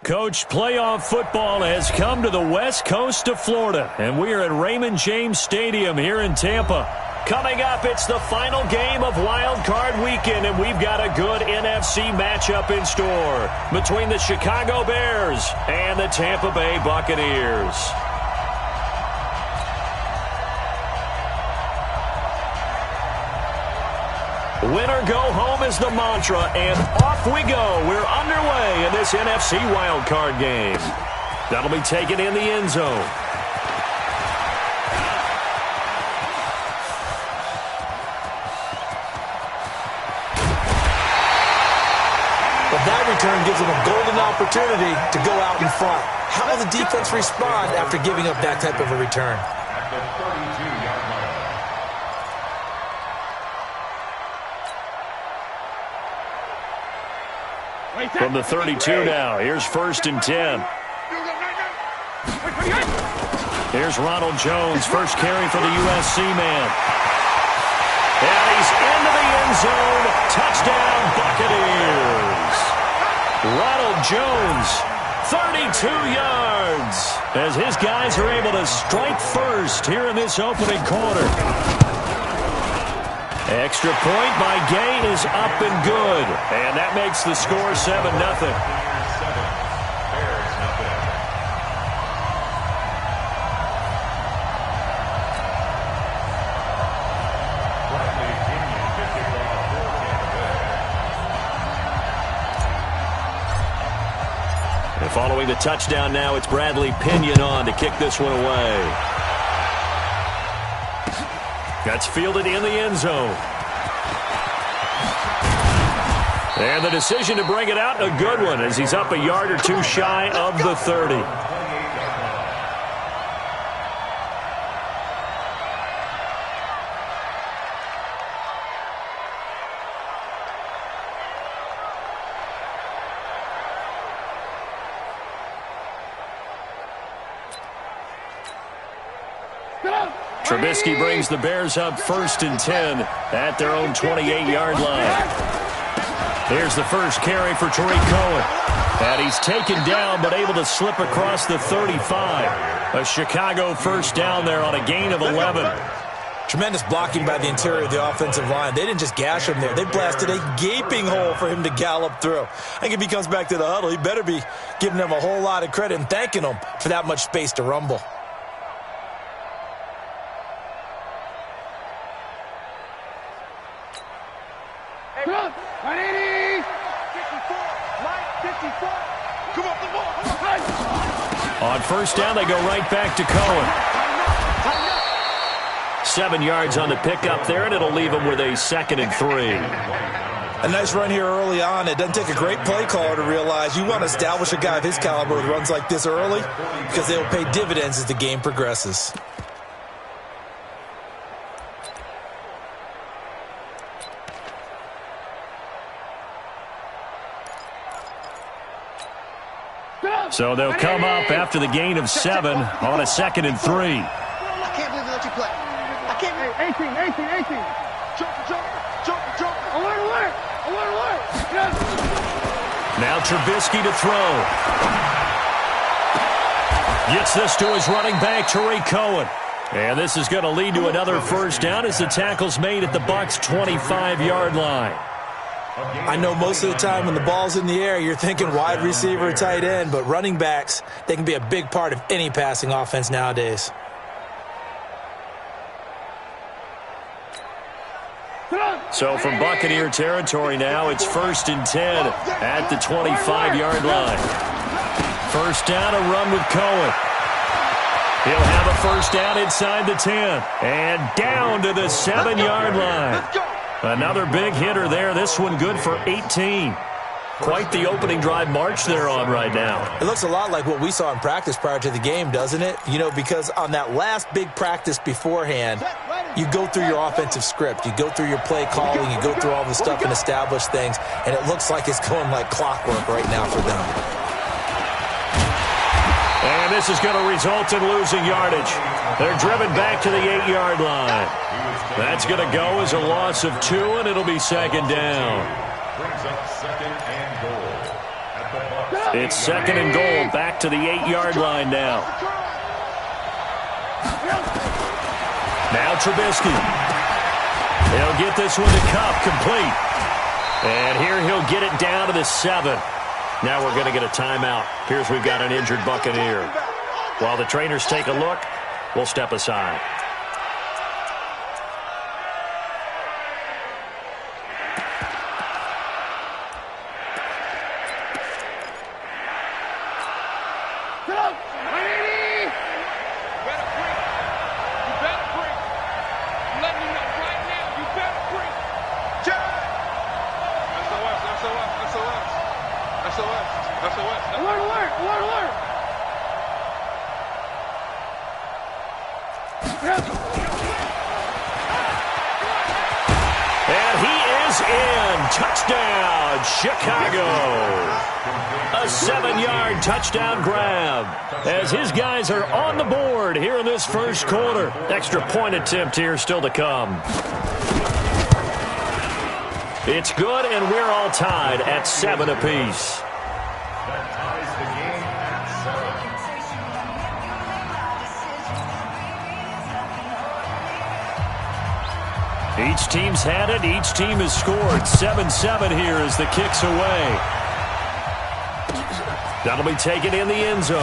Coach, playoff football has come to the west coast of Florida, and we are at Raymond James Stadium here in Tampa. Coming up, it's the final game of Wild Card Weekend, and we've got a good NFC matchup in store between the Chicago Bears and the Tampa Bay Buccaneers. Winner go home is the mantra, and off we go. We're underway in this NFC wildcard game. That'll be taken in the end zone. Well, that return gives them a golden opportunity to go out in front. How will the defense respond after giving up that type of a return? From the 32 now, here's 1st and 10. Here's Ronald Jones, first carry for the USC man. And he's into the end zone. Touchdown, Buccaneers. Ronald Jones, 32 yards, as his guys are able to strike first here in this opening quarter. Extra point by Gay is up and good. And that makes the score 7-0. And following the touchdown now, it's Bradley Pinion on to kick this one away. That's fielded in the end zone. And the decision to bring it out, a good one, as he's up a yard or two shy of the 30. Trubisky brings the Bears up 1st and 10 at their own 28-yard line. Here's the first carry for Tariq Cohen. And he's taken down but able to slip across the 35. A Chicago first down there on a gain of 11. Tremendous blocking by the interior of the offensive line. They didn't just gash him there. They blasted a gaping hole for him to gallop through. I think if he comes back to the huddle, he better be giving them a whole lot of credit and thanking them for that much space to rumble. On first down, they go right back to Cohen. 7 yards on the pickup there, and it'll leave them with a 2nd and 3. A nice run here early on. It doesn't take a great play caller to realize you want to establish a guy of his caliber with runs like this early because they will pay dividends as the game progresses. So they'll come up after the gain of 7 on a 2nd and 3. I can't believe they let you play. I can't believe 18. Jump. Alert. Yes. Now Trubisky to throw. Gets this to his running back, Tariq Cohen. And this is going to lead to another first down as the tackle's made at the Bucs' 25-yard line. I know most of the time when the ball's in the air, you're thinking wide receiver, tight end, but running backs, they can be a big part of any passing offense nowadays. So from Buccaneer territory now, it's 1st and 10 at the 25-yard line. First down, a run with Cohen. He'll have a first down inside the 10 and down to the 7-yard line. Another big hitter there. This one good for 18. Quite the opening drive march they're on right now. It looks a lot like what we saw in practice prior to the game, doesn't it? You know, because on that last big practice beforehand, you go through your offensive script. You go through your play calling. You go through all the stuff and establish things. And it looks like it's going like clockwork right now for them. And this is going to result in losing yardage. They're driven back to the 8-yard line. That's going to go as a loss of 2, and it'll be 2nd down. Brings up 2nd and goal at the Bucs. It's second and goal, back to the 8-yard line now. Now Trubisky. He'll get this one to Kupp, complete. And here he'll get it down to the 7. Now we're going to get a timeout. Here's we've got an injured Buccaneer. While the trainers take a look, we'll step aside. And he is in. Touchdown, Chicago. A 7-yard touchdown grab as his guys are on the board here in this first quarter. Extra point attempt here still to come. It's good, and we're all tied at 7 apiece. Each team's had it. Each team has scored. 7-7 here as the kick's away. That'll be taken in the end zone.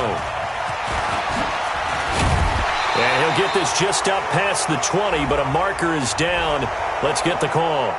And he'll get this just up past the 20, but a marker is down. Let's get the call.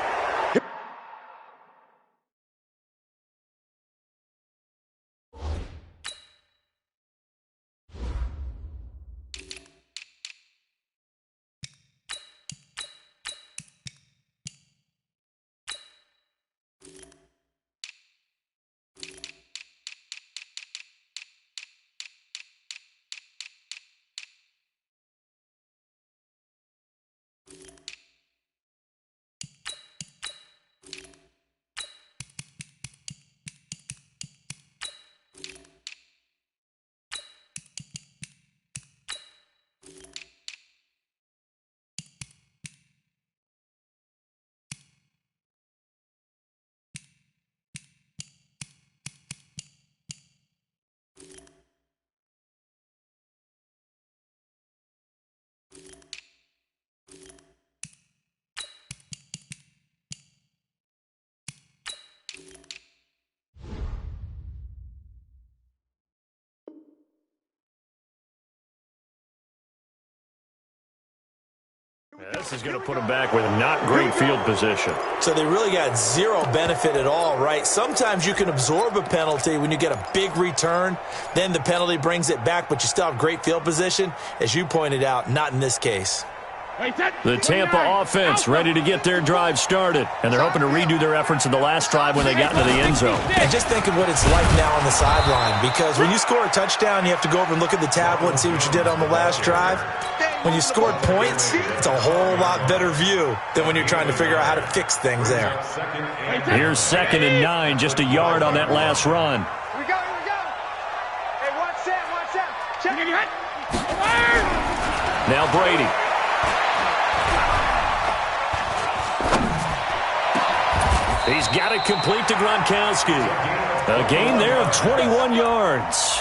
This is going to put them back with not great field position. So they really got zero benefit at all, right? Sometimes you can absorb a penalty when you get a big return. Then the penalty brings it back, but you still have great field position. As you pointed out, not in this case. The Tampa offense ready to get their drive started. And they're hoping to redo their efforts in the last drive when they got into the end zone. And just think of what it's like now on the sideline. Because when you score a touchdown, you have to go over and look at the tablet and see what you did on the last drive. When you scored points, it's a whole lot better view than when you're trying to figure out how to fix things there. Here's 2nd and 9, just a yard on that last run. Here we go. Hey, watch that. Check it. Now Brady. He's got it complete to Gronkowski. A gain there of 21 yards.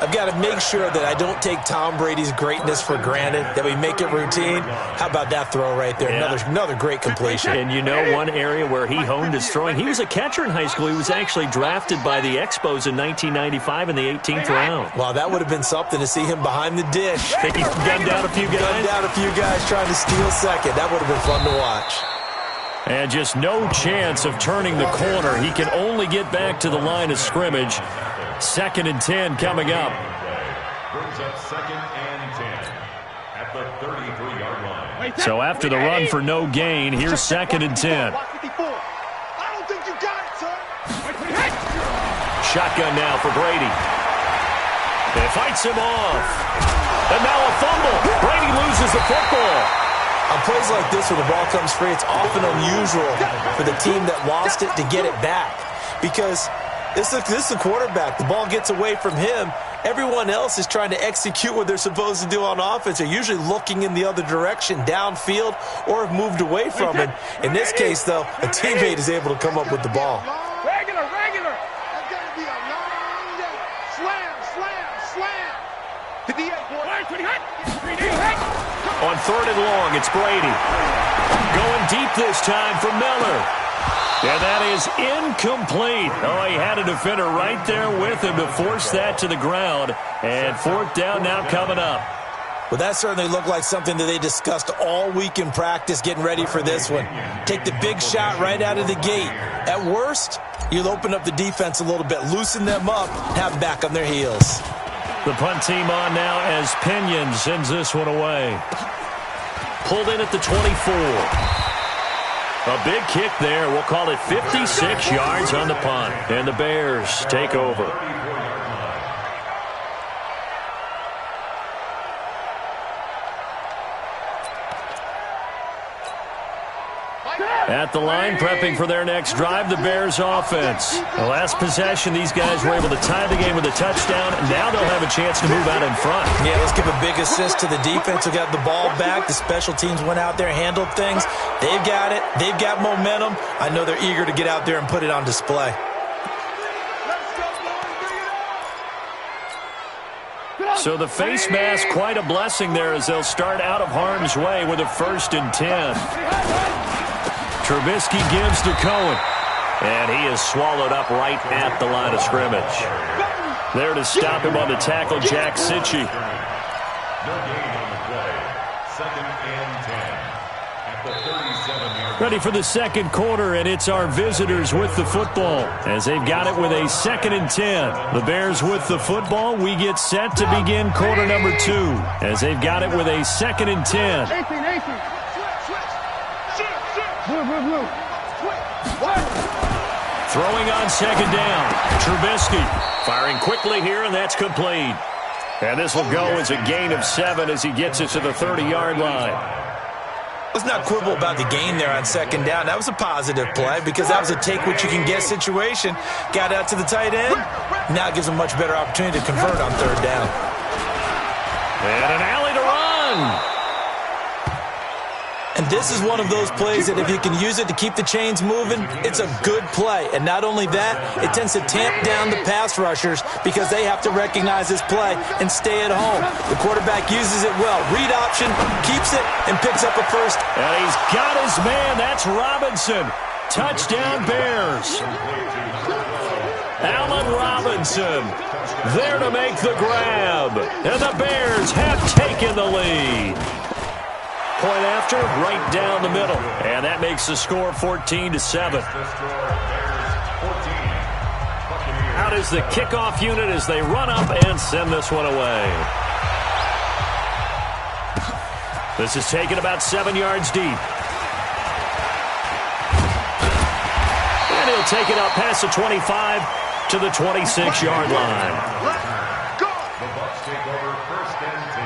I've got to make sure that I don't take Tom Brady's greatness for granted, that we make it routine. How about that throw right there? Yeah. Another great completion. And you know one area where he honed his throwing, he was a catcher in high school. He was actually drafted by the Expos in 1995 in the 18th round. Wow, that would have been something to see him behind the dish. Think he gunned down a few guys? Gunned down a few guys trying to steal second. That would have been fun to watch. And just no chance of turning the corner. He can only get back to the line of scrimmage. 2nd and 10 coming up. Brings up 2nd and 10 at the 33-yard line. So after the run for no gain, here's 2nd and 10. I don't think you got it, son. Shotgun now for Brady. They fights him off. And now a fumble. Brady loses the football. On plays like this, when the ball comes free, it's often unusual for the team that lost it to get it back. Because this is the quarterback. The ball gets away from him. Everyone else is trying to execute what they're supposed to do on offense. They're usually looking in the other direction, downfield, or have moved away from it. In this case, though, a teammate is able to come up with the ball. Regular. That's got to be a On 3rd and long, it's Brady. Going deep this time for Miller. And that is incomplete. Oh, he had a defender right there with him to force that to the ground. And 4th down now coming up. Well, that certainly looked like something that they discussed all week in practice getting ready for this one. Take the big shot right out of the gate. At worst, you'll open up the defense a little bit, loosen them up, have them back on their heels. The punt team on now as Pinion sends this one away. Pulled in at the 24. A big kick there. We'll call it 56 yards on the punt. And the Bears take over. At the line, prepping for their next drive, the Bears offense. The last possession, these guys were able to tie the game with a touchdown. Now they'll have a chance to move out in front. Yeah, let's give a big assist to the defense who got the ball back. The special teams went out there, handled things. They've got it. They've got momentum. I know they're eager to get out there and put it on display. So the face mask, quite a blessing there as they'll start out of harm's way with a 1st and 10. Trubisky gives to Cohen. And he is swallowed up right at the line of scrimmage. There to stop him on the tackle, Jack Sitchie. No gain on the play. 2nd and 10. At the 37-yard line. Ready for the second quarter, and it's our visitors with the football as they've got it with a 2nd and 10. The Bears with the football. We get set to begin quarter number 2 as they've got it with a 2nd and 10. Throwing on 2nd down. Trubisky firing quickly here, and that's complete. And this will go as a gain of 7 as he gets it to the 30-yard line. Let's not quibble about the gain there on 2nd down. That was a positive play because that was a take-what-you-can-get situation. Got out to the tight end. Now it gives them a much better opportunity to convert on 3rd down. And an alley to run. And this is one of those plays that if you can use it to keep the chains moving, it's a good play. And not only that, it tends to tamp down the pass rushers because they have to recognize this play and stay at home. The quarterback uses it well. Read option, keeps it, and picks up a 1st. And he's got his man. That's Robinson. Touchdown, Bears. Allen Robinson there to make the grab. And the Bears have taken the lead. Point after, right down the middle. And that makes the score 14-7. Out is the kickoff unit as they run up and send this one away. This is taken about 7 yards deep. And he'll take it up past the 25 to the 26-yard line. The Bucs take over 1st and 10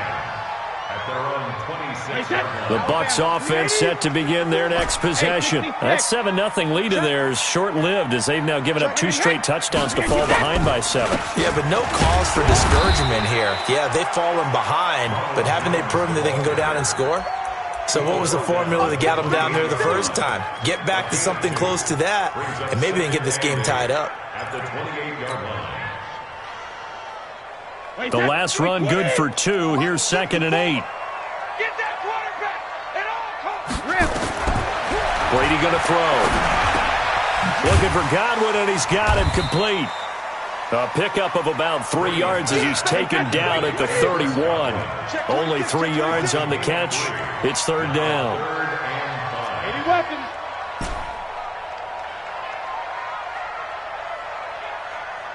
at their own 26-yard line. The Bucs offense set to begin their next possession. That 7-0 lead of theirs short-lived as they've now given up 2 straight touchdowns to fall behind by 7. Yeah, but no cause for discouragement here. Yeah, they've fallen behind, but haven't they proven that they can go down and score? So what was the formula that got them down there the first time? Get back to something close to that, and maybe they can get this game tied up. At the 28-yard line. The last run good for 2. Here's 2nd and 8. Get that quarterback at all costs. Brady going to throw. Looking for Godwin, and he's got him complete. A pickup of about 3 yards as he's taken down at the 31. Only 3 yards on the catch. It's 3rd down. 80 weapons.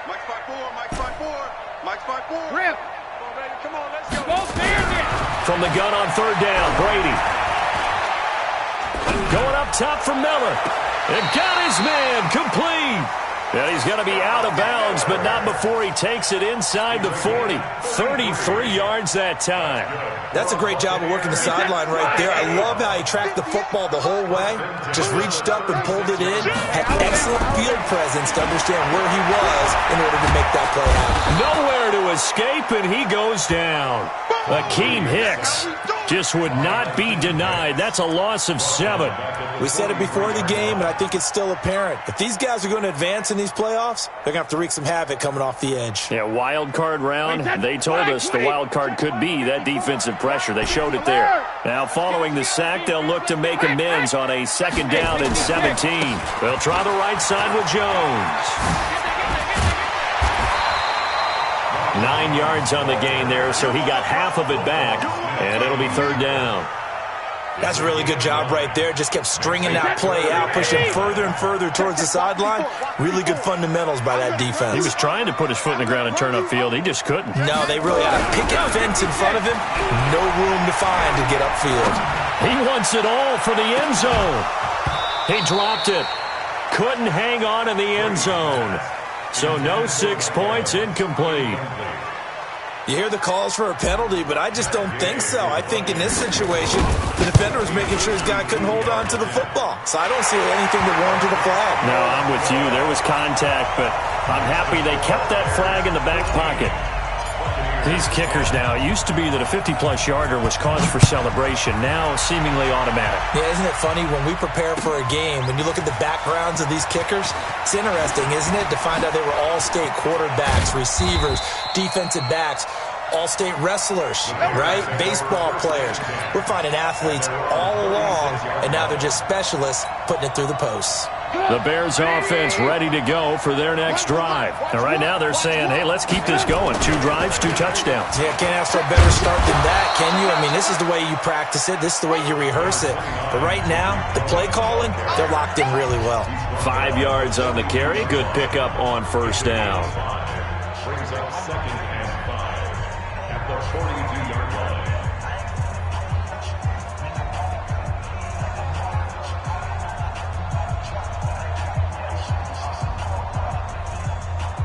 Mike 5-4, Mike 5-4, Mike 5-4. Rip. Come on, baby, come on, let's go. Both Bears in. From the gun on 3rd down, Brady. Going up top for Miller. And got his man complete. And he's going to be out of bounds, but not before he takes it inside the 40. 33 yards that time. That's a great job of working the sideline right there. I love how he tracked the football the whole way. Just reached up and pulled it in. Had excellent field presence to understand where he was in order to make that play happen. Nowhere to escape, and he goes down. Akeem Hicks just would not be denied. That's a loss of 7. We said it before the game, and I think it's still apparent. If these guys are going to advance in these playoffs, they're going to have to wreak some havoc coming off the edge. Yeah, wild card round. They told us the wild card could be that defensive pressure. They showed it there. Now, following the sack, they'll look to make amends on a 2nd down and 17. They'll try the right side with Jones. 9 yards on the gain there, so he got half of it back, and it'll be 3rd down. That's a really good job right there. Just kept stringing that play out, pushing further and further towards the sideline. Really good fundamentals by that defense. He was trying to put his foot in the ground and turn upfield. He just couldn't. No, they really had a picket fence in front of him. No room to find to get upfield. He wants it all for the end zone. He dropped it. Couldn't hang on in the end zone. So no 6 points, incomplete. You hear the calls for a penalty, but I just don't think so. I think in this situation, the defender was making sure his guy couldn't hold on to the football. So I don't see anything that warranted a flag. No, I'm with you. There was contact, but I'm happy they kept that flag in the back pocket. These kickers now, it used to be that a 50-plus yarder was cause for celebration. Now, seemingly automatic. Yeah, isn't it funny when we prepare for a game, when you look at the backgrounds of these kickers, it's interesting, isn't it, to find out they were all-state quarterbacks, receivers, defensive backs, all-state wrestlers, right? Baseball players. We're finding athletes all along, and now they're just specialists putting it through the posts. The Bears offense ready to go for their next drive. And right now they're saying, hey, let's keep this going. 2 drives, 2 touchdowns. Yeah, can't ask for a better start than that, can you? I mean, this is the way you practice it. This is the way you rehearse it. But right now, the play calling, they're locked in really well. 5 yards on the carry. Good pickup on 1st down. Brings up 2nd and 5 at the 42-yard line.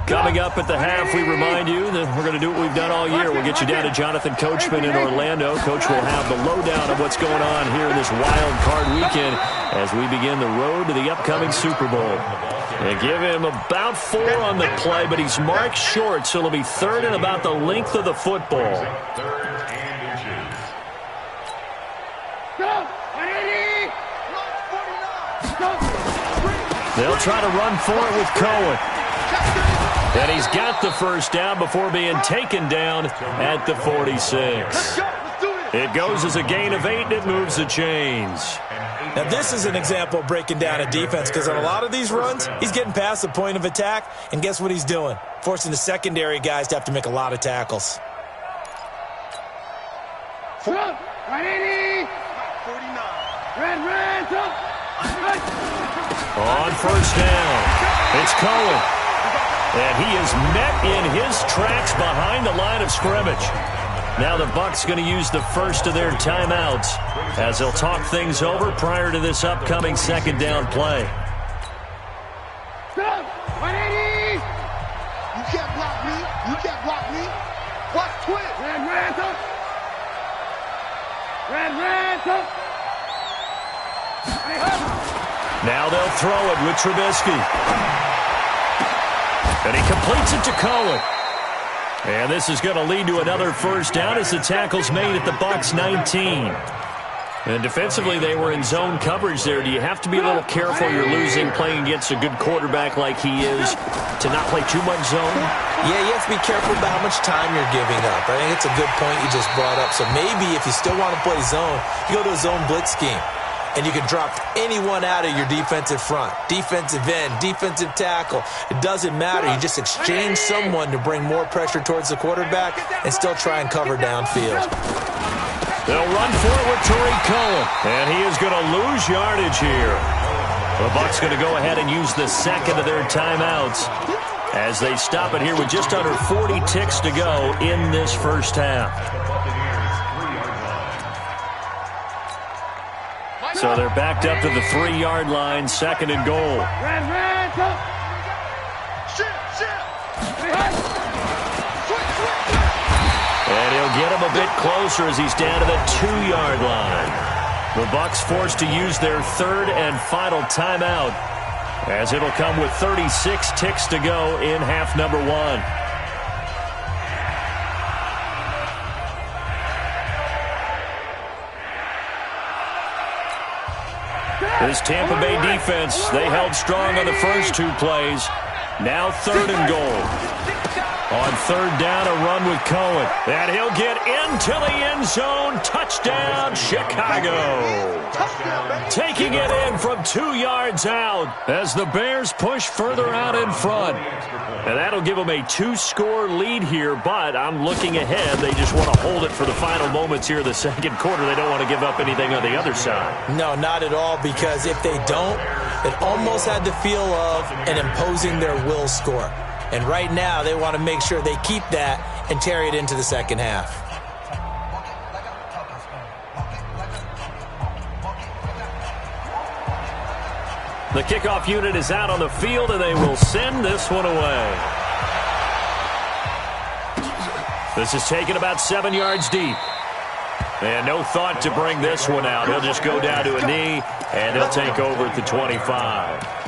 Coming up at the half, we remind you that we're going to do what we've done all year. We'll get you down to Jonathan Coachman in Orlando. Coach will have the lowdown of what's going on here in this wild card weekend as we begin the road to the upcoming Super Bowl. They give him about 4 on the play, but he's marked short, so it'll be 3rd and about the length of the football. 3rd and inches. They'll try to run for it with Cohen. And he's got the 1st down before being taken down at the 46. It goes as a gain of 8, and it moves the chains. Now, this is an example of breaking down a defense because on a lot of these runs, he's getting past the point of attack, and guess what he's doing? Forcing the secondary guys to have to make a lot of tackles. Right 80. 49. Red, On 1st down, it's Cohen. And he is met in his tracks behind the line of scrimmage. Now the Bucs going to use the first of their timeouts as they'll talk things over prior to this upcoming 2nd down play. Stop! 180! You can't block me. You can't block me. Watch twist. Red, up. Red, up. Now they'll throw it with Trubisky. And he completes it to Cohen. And this is going to lead to another 1st down as the tackle's made at the Bucs 19. And defensively, they were in zone coverage there. Do you have to be a little careful you're losing playing against a good quarterback like he is to not play too much zone? Yeah, you have to be careful about how much time you're giving up. I think it's a good point you just brought up. So maybe if you still want to play zone, you go to a zone blitz scheme. And you can drop anyone out of your defensive front, defensive end, defensive tackle. It doesn't matter. You just exchange someone to bring more pressure towards the quarterback and still try and cover downfield. They'll run for it with Tariq Cohen, and he is going to lose yardage here. The Bucs going to go ahead and use the 2nd of their timeouts as they stop it here with just under 40 ticks to go in this 1st half. So they're backed up to the 3-yard line, 2nd and goal. And he'll get him a bit closer as he's down to the 2-yard line. The Bucs forced to use their 3rd and final timeout as it'll come with 36 ticks to go in half number 1. This Tampa Bay defense, they held strong on the first two plays. Now 3rd and goal. On 3rd down, a run with Cohen. And he'll get into the end zone. Touchdown, Chicago. Taking it in from 2 yards out as the Bears push further out in front. And that'll give them a 2-score lead here, but I'm looking ahead. They just want to hold it for the final moments here in the second quarter. They don't want to give up anything on the other side. No, not at all, because if they don't, it almost had the feel of an imposing their will score. And right now, they want to make sure they keep that and carry it into the second half. The kickoff unit is out on the field, and they will send this one away. This is taken about 7 yards deep. And no thought to bring this one out. He'll just go down to a knee, and he'll take over at the 25.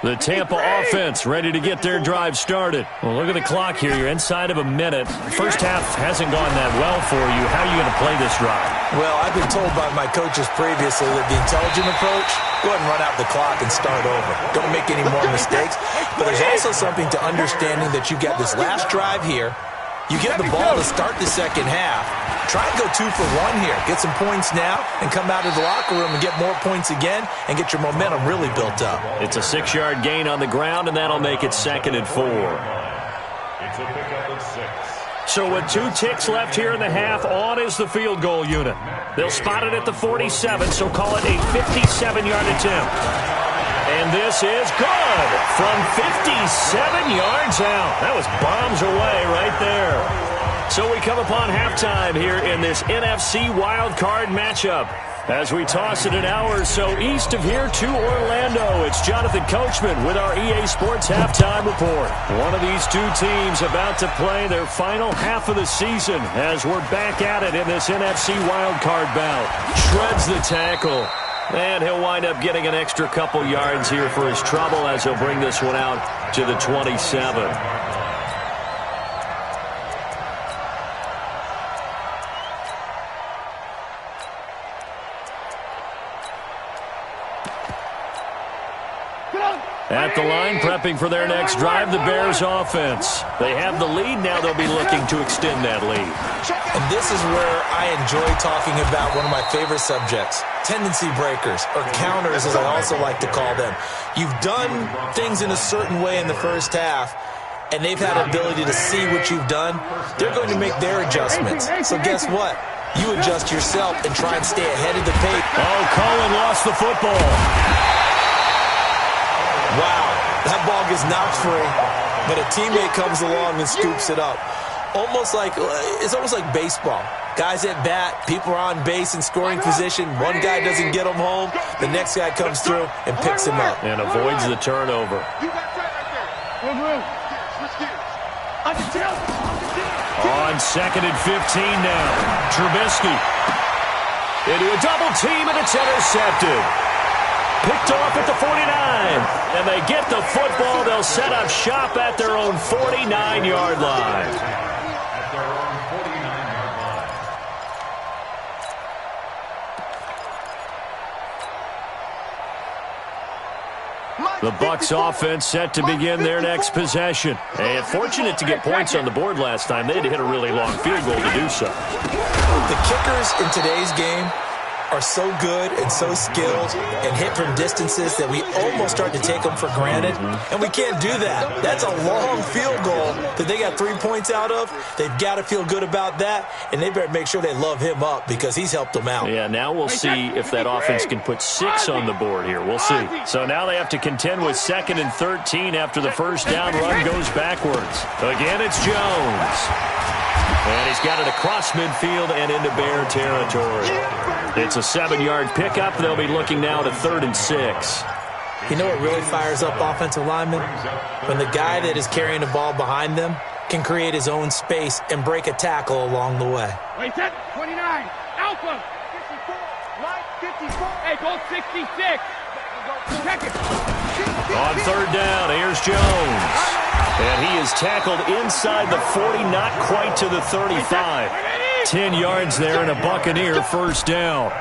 The Tampa offense ready to get their drive started. Well, look at the clock here. You're inside of a minute. First half hasn't gone that well for you. How are you going to play this drive? Well, I've been told by my coaches previously that the intelligent approach, go ahead and run out the clock and start over. Don't make any more mistakes. But there's also something to understanding that you got this last drive here. You get the ball to start the second half. Try and go 2 for 1 here. Get some points now and come out of the locker room and get more points again and get your momentum really built up. It's a 6-yard gain on the ground, and that'll make it 2nd and 4. It's a pickup of 6. So with 2 ticks left here in the half, on is the field goal unit. They'll spot it at the 47, so call it a 57-yard attempt. And this is good from 57 yards out. That was bombs away right there. So we come upon halftime here in this NFC wildcard matchup. As we toss it an hour or so east of here to Orlando, it's Jonathan Coachman with our EA Sports Halftime Report. One of these two teams about to play their final half of the season as we're back at it in this NFC wildcard bout. Shreds the tackle. And he'll wind up getting an extra couple yards here for his trouble as he'll bring this one out to the 27. At the line, prepping for their next drive, the Bears offense. They have the lead. Now they'll be looking to extend that lead. And this is where I enjoy talking about one of my favorite subjects, tendency breakers, or counters as I also like to call them. You've done things in a certain way in the first half, and they've had ability to see what you've done. They're going to make their adjustments. So guess what? You adjust yourself and try and stay ahead of the pace. Oh, Cohen lost the football. Wow, that ball gets knocked free, but a teammate comes along and scoops it up. It's almost like baseball. Guys at bat, people are on base in scoring position. One guy doesn't get him home. The next guy comes through and picks him up. And avoids the turnover. On 2nd and 15 now. Trubisky into a double team, and it's intercepted. Picked off at the 49, and they get the football. They'll set up shop at their own 49-yard line. At their own 49-yard line. The Bucs offense set to begin their next possession. And fortunate to get points on the board last time. They had to hit a really long field goal to do so. The kickers in today's game are so good and so skilled and hit from distances that we almost start to take them for granted, and we can't do that. That's a long field goal that they got 3 points out of. They've got to feel good about that, and they better make sure they love him up because he's helped them out. Yeah, now we'll see if that offense can put 6 on the board here. We'll see. So now they have to contend with 2nd and 13 after the first down run goes backwards. Again, it's Jones. And he's got it across midfield and into Bear territory. It's a 7-yard pickup. They'll be looking now to 3rd and 6. You know what really fires up offensive linemen? When the guy that is carrying the ball behind them can create his own space and break a tackle along the way. Wait, set 29. Alpha. 54. Line 54. Hey, goal 66. On third down, here's Jones. And he is tackled inside the 40, not quite to the 35. 10 yards there and a Buccaneer first down.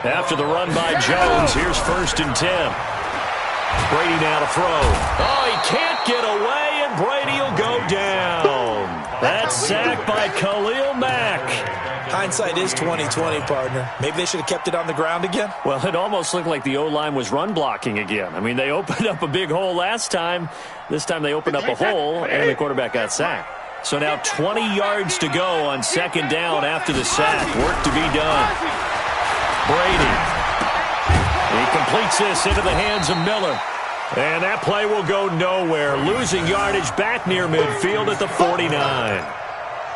After the run by Jones, here's 1st and 10. Brady now to throw. Oh, he can't get away, and Brady will go down. That's sacked by Khalil Mack. Hindsight is 20/20, partner. Maybe they should have kept it on the ground again. Well, it almost looked like the O-line was run blocking again. I mean, they opened up a big hole last time. This time they opened up a hole, and the quarterback got sacked. So now 20 yards to go on 2nd down after the sack. Work to be done. Brady. He completes this into the hands of Miller. And that play will go nowhere. Losing yardage back near midfield at the 49.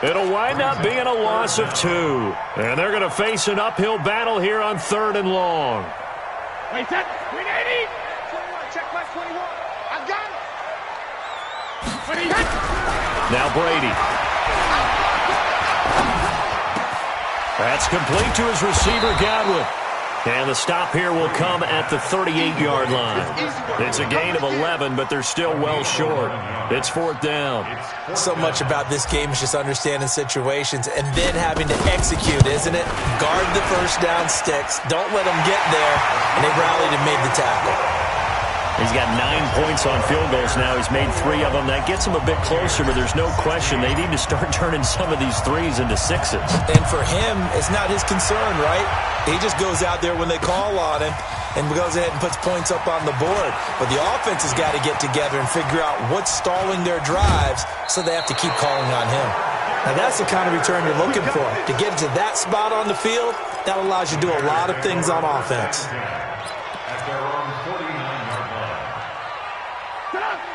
It'll wind up being a loss of 2. And they're going to face an uphill battle here on 3rd and long. Wait, set. 380. 21. Check my 21. I got it. Now Brady. That's complete to his receiver, Godwin. And the stop here will come at the 38-yard line. It's a gain of 11, but they're still well short. It's 4th down. So much about this game is just understanding situations and then having to execute, isn't it? Guard the first down sticks. Don't let them get there. And they rallied and made the tackle. He's got 9 points on field goals now. He's made 3 of them. That gets him a bit closer, but there's no question they need to start turning some of these 3s into 6s. And for him, it's not his concern, right? He just goes out there when they call on him and goes ahead and puts points up on the board. But the offense has got to get together and figure out what's stalling their drives, so they have to keep calling on him. Now, that's the kind of return you're looking for. To get to that spot on the field, that allows you to do a lot of things on offense.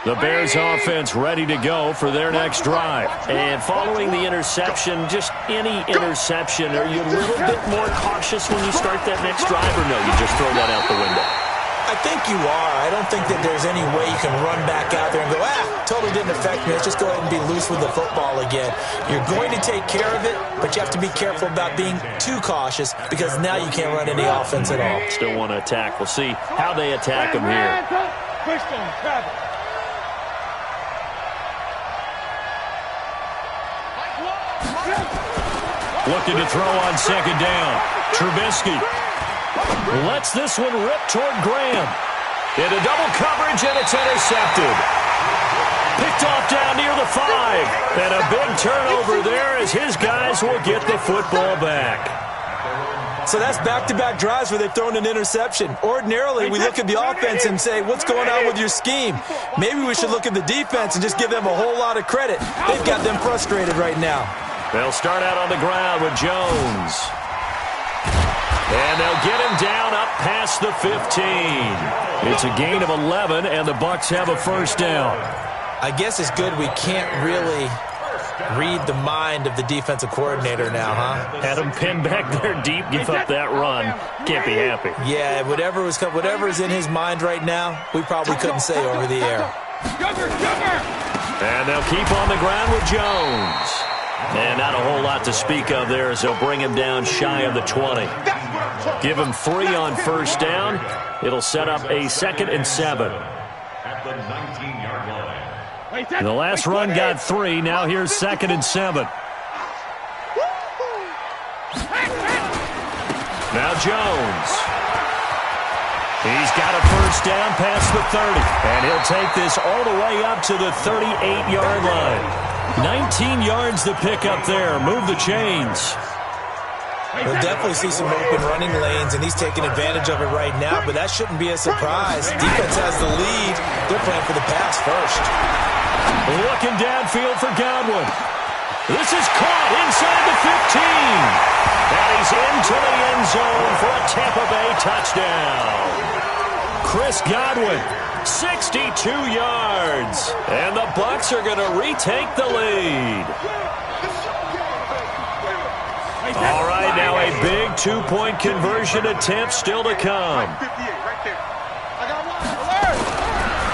The Bears offense ready to go for their next drive. And following the interception, just any interception, are you a little bit more cautious when you start that next drive, or no, you just throw that out the window? I think you are. I don't think that there's any way you can run back out there and go, totally didn't affect me. Let's just go ahead and be loose with the football again. You're going to take care of it, but you have to be careful about being too cautious because now you can't run any offense at all. Still want to attack. We'll see how they attack them here. Looking to throw on 2nd down. Trubisky lets this one rip toward Graham. Into double coverage, and it's intercepted. Picked off down near the 5. And a big turnover there as his guys will get the football back. So that's back-to-back drives where they've thrown an interception. Ordinarily, we look at the offense and say, what's going on with your scheme? Maybe we should look at the defense and just give them a whole lot of credit. They've got them frustrated right now. They'll start out on the ground with Jones. And they'll get him down up past the 15. It's a gain of 11, and the Bucs have a first down. I guess it's good we can't really read the mind of the defensive coordinator now, huh? Had him pinned back there deep, give up that run. Can't be happy. Yeah, whatever's in his mind right now, we probably couldn't say over the air. And they'll keep on the ground with Jones. And not a whole lot to speak of there as they'll bring him down shy of the 20. Give him 3 on first down. It'll set up a 2nd and 7. At the 19-yard line. And the last run got 3. Now here's 2nd and 7. Now Jones. He's got a first down past the 30. And he'll take this all the way up to the 38-yard line. 19 yards to pick up there. Move the chains. We'll definitely see some open running lanes, and he's taking advantage of it right now, but that shouldn't be a surprise. Defense has the lead. They're playing for the pass first. Looking downfield for Godwin. This is caught inside the 15. And he's into the end zone for a Tampa Bay touchdown. Chris Godwin, 62 yards. And the Bucs are going to retake the lead. All right, now a big 2-point conversion attempt still to come.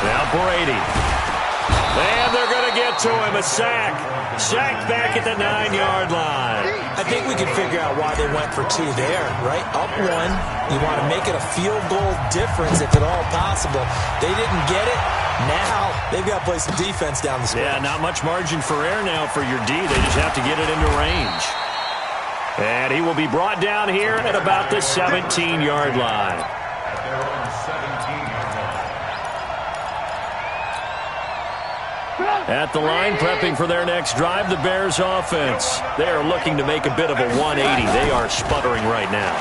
Now Brady. And they're going to get to him. A sack. Sacked back at the 9-yard line. I think we can figure out why they went for 2 there, right? Up 1. You want to make it a field goal difference if at all possible. They didn't get it. Now they've got to play some defense down the stretch. Yeah, not much margin for error now for your D. They just have to get it into range. And he will be brought down here at about the 17-yard line. At the line, prepping for their next drive, the Bears offense. They are looking to make a bit of a 180. They are sputtering right now.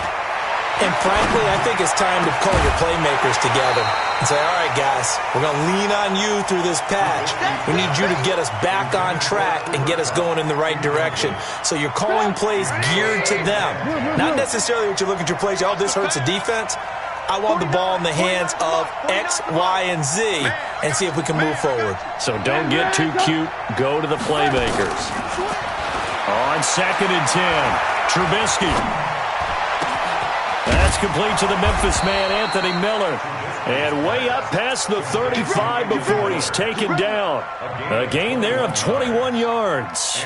And frankly, I think it's time to call your playmakers together and say, all right, guys, we're going to lean on you through this patch. We need you to get us back on track and get us going in the right direction. So you're calling plays geared to them. Not necessarily what you look at your plays, oh, this hurts the defense. I want the ball in the hands of X, Y, and Z and see if we can move forward. So don't get too cute. Go to the playmakers. On 2nd and 10, Trubisky. That's complete to the Memphis man, Anthony Miller. And way up past the 35 before he's taken down. A gain there of 21 yards.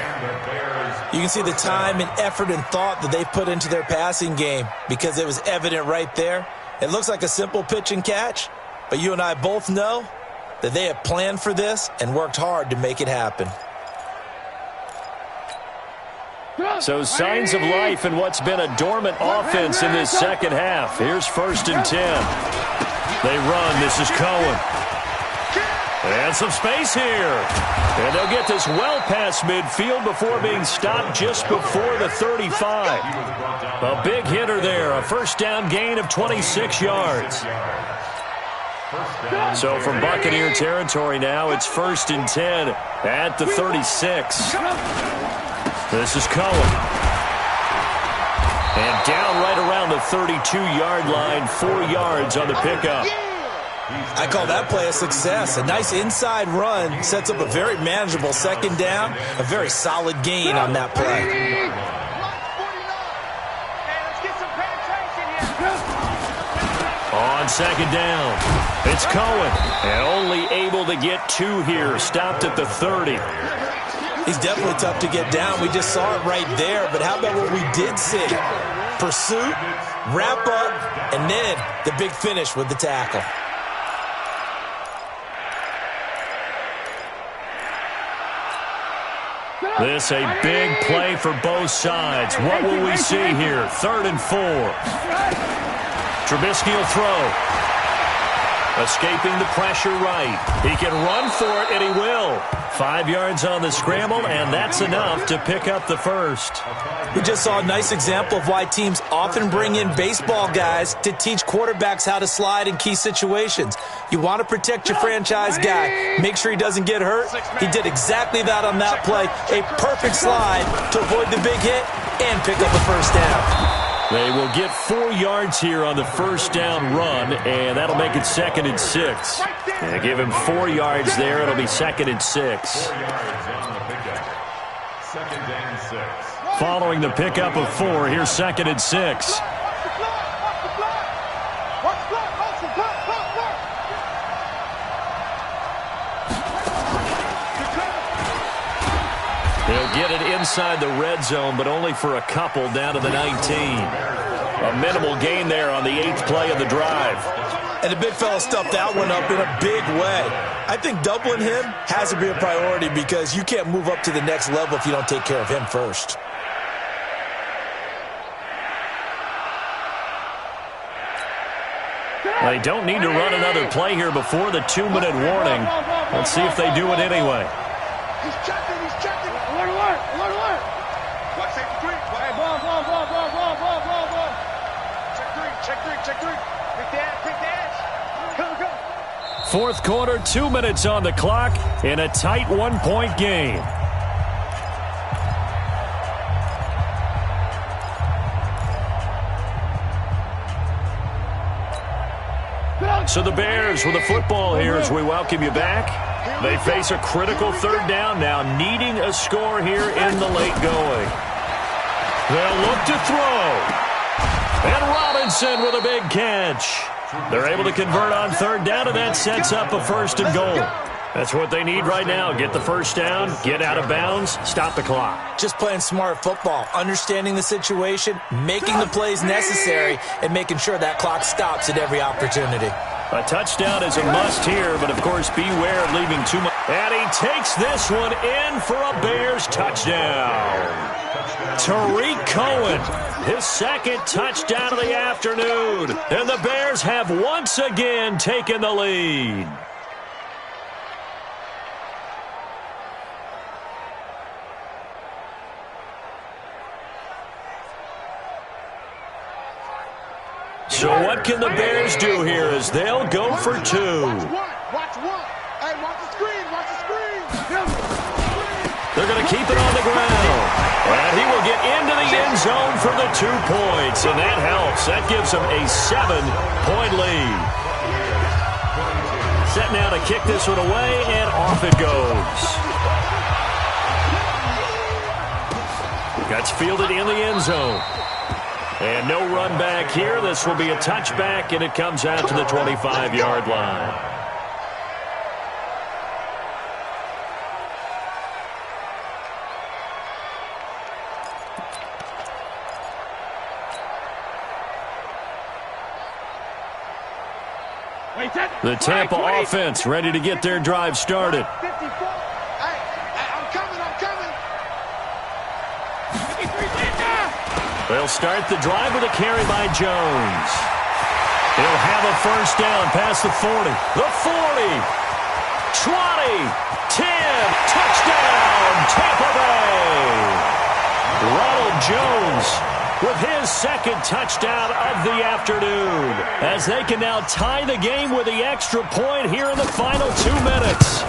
You can see the time and effort and thought that they put into their passing game because it was evident right there. It looks like a simple pitch and catch, but you and I both know that they have planned for this and worked hard to make it happen. So signs of life in what's been a dormant offense in this second half. Here's 1st and 10. They run. This is Cohen. And some space here. And they'll get this well past midfield before being stopped just before the 35. A big hitter there. A 1st down gain of 26 yards. So from Buccaneer territory now, it's 1st and 10 at the 36. This is Cohen. And down right around the 32-yard line, 4 yards on the pickup. I call that play a success. A nice inside run sets up a very manageable 2nd down, a very solid gain on that play. On 2nd down, it's Cohen. And only able to get 2 here, stopped at the 30. He's definitely tough to get down. We just saw it right there. But how about what we did see? Pursuit, wrap up, and then the big finish with the tackle. This a big play for both sides. What will we see here? 3rd and 4. Trubisky will throw. Escaping the pressure right. He can run for it, and he will. 5 yards on the scramble, and that's enough to pick up the 1st. We just saw a nice example of why teams often bring in baseball guys to teach quarterbacks how to slide in key situations. You want to protect your franchise guy. Make sure he doesn't get hurt. He did exactly that on that play. A perfect slide to avoid the big hit and pick up a 1st down. They will get 4 yards here on the 1st down run, and that'll make it 2nd and 6. And give him 4 yards there. It'll be 2nd and 6. 2nd and 6. Following the pickup of 4, here's 2nd and 6. He'll get it inside the red zone, but only for a couple down to the 19. A minimal gain there on the 8th play of the drive. And the big fella stuffed that one up in a big way. I think doubling him has to be a priority because you can't move up to the next level if you don't take care of him first. They don't need to run another play here before the 2-minute warning. Let's see if they do it anyway. He's checking, he's checking. Alert, alert, alert, alert. Watch safety 3. Hey, ball. Check 3. Quick dash. Go. 4th quarter, 2 minutes on the clock in a tight 1-point game. So the Bears with the football here as we welcome you back. They face a critical 3rd down now, needing a score here in the late going. They'll look to throw. And Robinson with a big catch. They're able to convert on 3rd down, and that sets up a 1st and goal. That's what they need right now. Get the first down, get out of bounds, stop the clock. Just playing smart football, understanding the situation, making the plays necessary, and making sure that clock stops at every opportunity. A touchdown is a must here, but of course beware of leaving too much. And he takes this one in for a Bears touchdown. Tariq Cohen, his second touchdown of the afternoon. And the Bears have once again taken the lead. So what can the Bears do here as they'll go for two? Watch one. Hey, watch the screen. Watch the screen. They're going to keep it on the ground. And he will get into the end zone for the 2 points. And that helps. That gives them a 7-point lead. Set now to kick this one away, and off it goes. Gets fielded in the end zone. And no run back here. This will be a touchback, and it comes out to the 25-yard line. The Tampa offense ready to get their drive started. They'll start the drive with a carry by Jones. He'll have a first down past the 40. The 40. 20. 10. Touchdown, Tampa Bay. Ronald Jones with his second touchdown of the afternoon, as they can now tie the game with the extra point here in the final 2 minutes.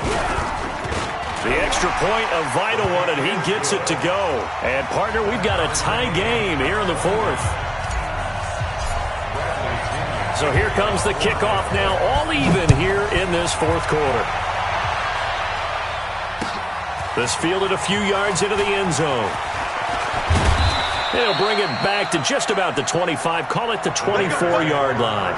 The extra point, a vital one, and he gets it to go. And, partner, we've got a tie game here in the fourth. So here comes the kickoff now, all even here in this fourth quarter. This fielded a few yards into the end zone. They'll bring it back to just about the 25, call it the 24-yard line.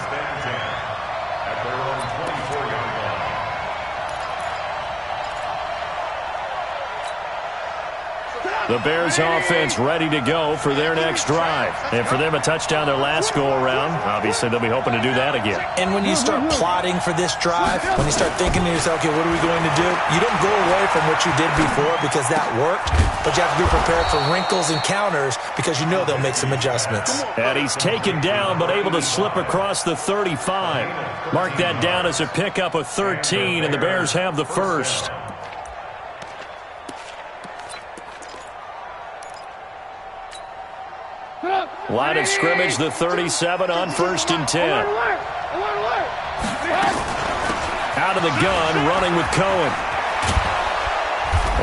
The Bears offense ready to go for their next drive. And for them, a touchdown their last go-around. Obviously, they'll be hoping to do that again. And when you start plotting for this drive, when you start thinking to yourself, okay, what are we going to do? You don't go away from what you did before because that worked, but you have to be prepared for wrinkles and counters because you know they'll make some adjustments. And he's taken down but able to slip across the 35. Mark that down as a pickup of 13, and the Bears have the first. Line of scrimmage, the 37 on 1st and 10. Out of the gun, running with Cohen.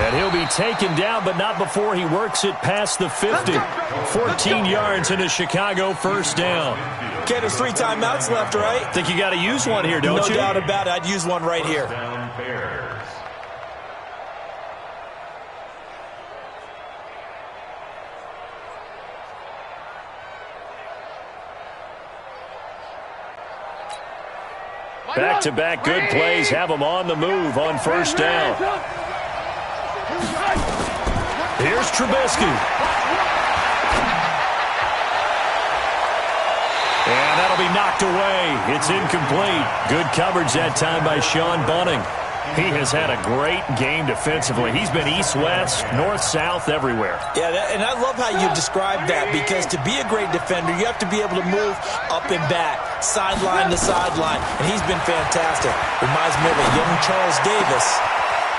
And he'll be taken down, but not before he works it past the 50. 14 yards into Chicago, first down. Okay, there's 3 timeouts left, right? Think you got to use one here, don't you? No doubt about it. I'd use one right here. Back-to-back good plays have them on the move on first down. Here's Trubisky. And that'll be knocked away. It's incomplete. Good coverage that time by Sean Bunting. He has had a great game defensively. He's been east-west, north-south, everywhere. Yeah, and I love how you describe that, because to be a great defender, you have to be able to move up and back, sideline to sideline, and he's been fantastic. Reminds me of a young Charles Davis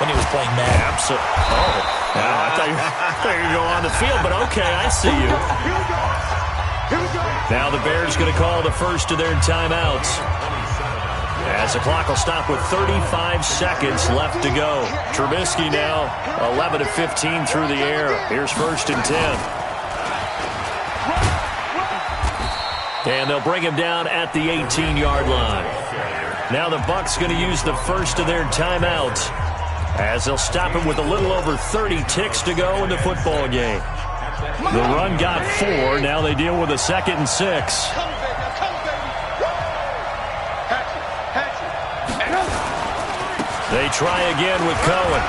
when he was playing Madden. Absolutely. Oh, no, I thought you were going to go on the field, but okay, I see you. Now the Bears going to call the first of their timeouts, as the clock will stop with 35 seconds left to go. Trubisky now 11 of 15 through the air. Here's 1st and 10. And they'll bring him down at the 18-yard line. Now the Bucs going to use the first of their timeouts, as they'll stop him with a little over 30 ticks to go in the football game. The run got 4. Now they deal with a 2nd and 6. They try again with Cohen.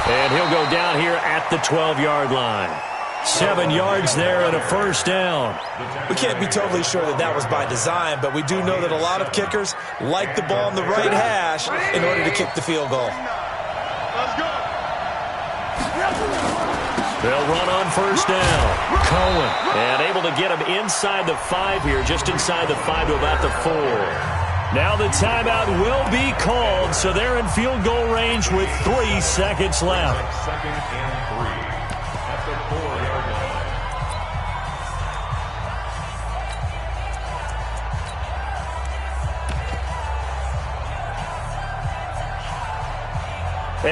And he'll go down here at the 12-yard line. 7 yards there and a first down. We can't be totally sure that that was by design, but we do know that a lot of kickers like the ball in the right hash in order to kick the field goal. They'll run on first down. Cohen. And able to get him inside the 5 here, just inside the 5 to about the 4. Now the timeout will be called, so they're in field goal range with 3 seconds left. 2nd and 3 at the 4-yard line.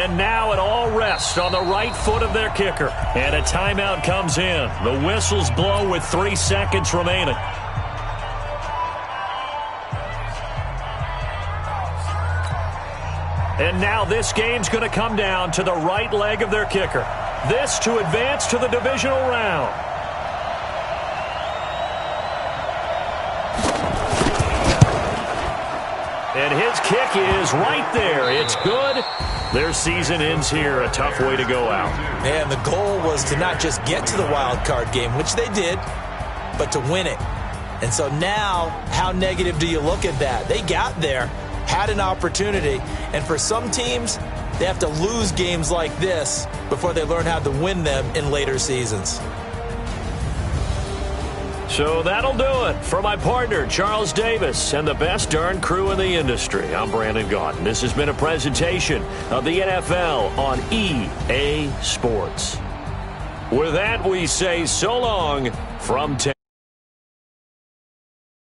And now it all rests on the right foot of their kicker. And a timeout comes in. The whistles blow with 3 seconds remaining. And now this game's going to come down to the right leg of their kicker. This to advance to the divisional round. And his kick is right there. It's good. Their season ends here. A tough way to go out. And the goal was to not just get to the wild card game, which they did, but to win it. And so now, how negative do you look at that? They got there, had an opportunity, and for some teams, they have to lose games like this before they learn how to win them in later seasons. So that'll do it for my partner, Charles Davis, and the best darn crew in the industry. I'm Brandon Gaudin. This has been a presentation of the NFL on EA Sports. With that, we say so long from